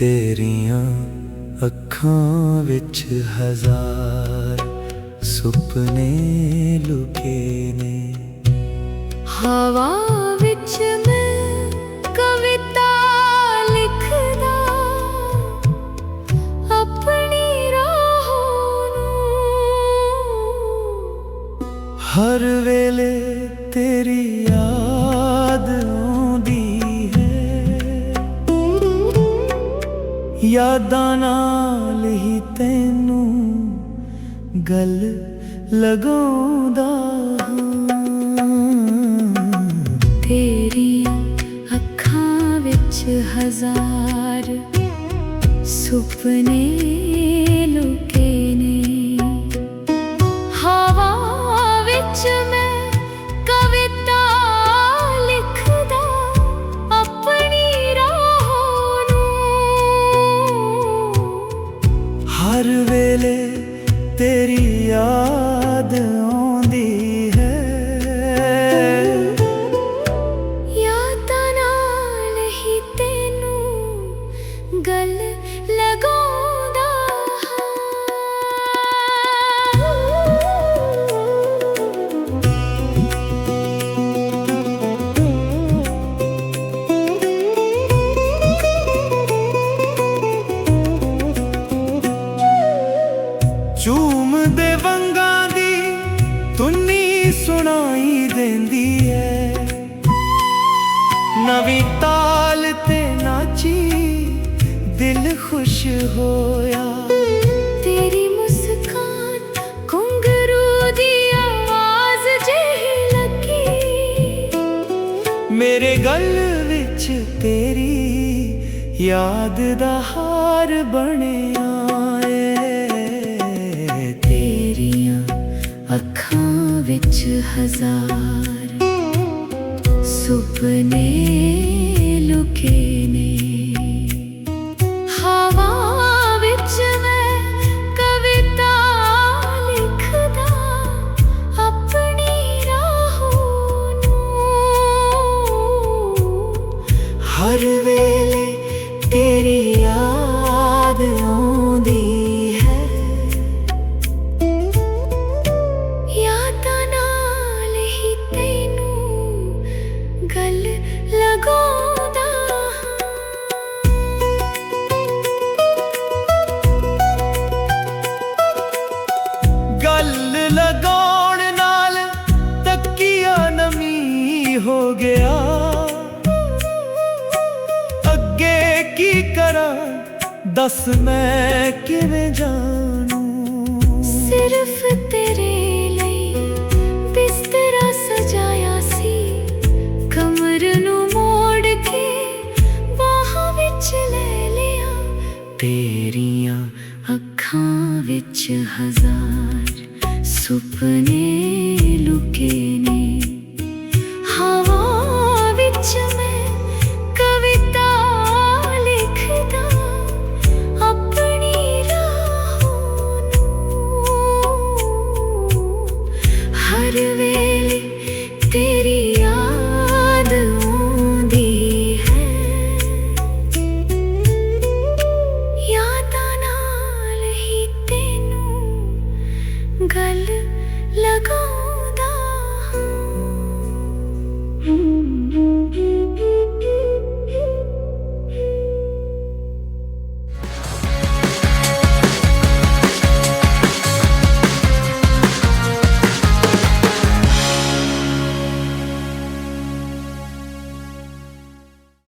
तेरियां अखां विच हजार सुपने लुके ने। हवा विच मैं कविता लिखदा अपनी राहों नूं। हर वेले तेरी याद आउंदी है, यादां नाल ही तैनू गल लगाउंदा हां। तेरियां अखां विच हजार सुपने लुके ने। हवा विच मैं कविता लिखदा अपनी राहों नूं। हर वेले तेरी याद आउंदी है, यादां नाल ही तैनू गल लगाउंदा झूम दे वंगां दी धुनी सुनाई देंदी है। नवी ताल ते नाची दिल खुश होया। तेरी मुस्कान घुंघरू दी आवाज जेही लगी। मेरे गल विच तेरी याद दा हार बनिया ऐ। तेरियां अखां विच हजार सुपने लुके ने। हवा विच मैं कविता लिखदा अपनी राहों नूं। हर वेले तेरी याद आउंदी है, यादां नाल ही तैनू गल लगाउंदा गल लगाउण नाल तकिया नमी हो गया। अगे की करां दस मैं किवें जानूं। सिर्फ तेरे ਲਈ ਬਿਸਤਰਾ ਸਜਾਇਆ ਸੀ। ਕਮਰ ਨੂੰ ਮੋੜ ਕੇ ਬਾਹਾਂ ਵਿੱਚ ਲੈ ਲਿਆ। तेरियां ਅੱਖਾਂ ਵਿੱਚ ਹਜ਼ਾਰ ਸੁਪਨੇ ਲੁਕੇ ਨੇ। ਹਵਾ ਵਿੱਚ ਮੈਂ ਕਵਿਤਾ ਲਿਖਦਾ ਆਪਣੀ ਰਾਹੋਂ ਨੂੰ। ਹਰ ਵੇਲੇ ਤੇਰੀ ਯਾਦ ਆਉਂਦੀ ਹੈ, यादां नाल ही तैनू गल लगा।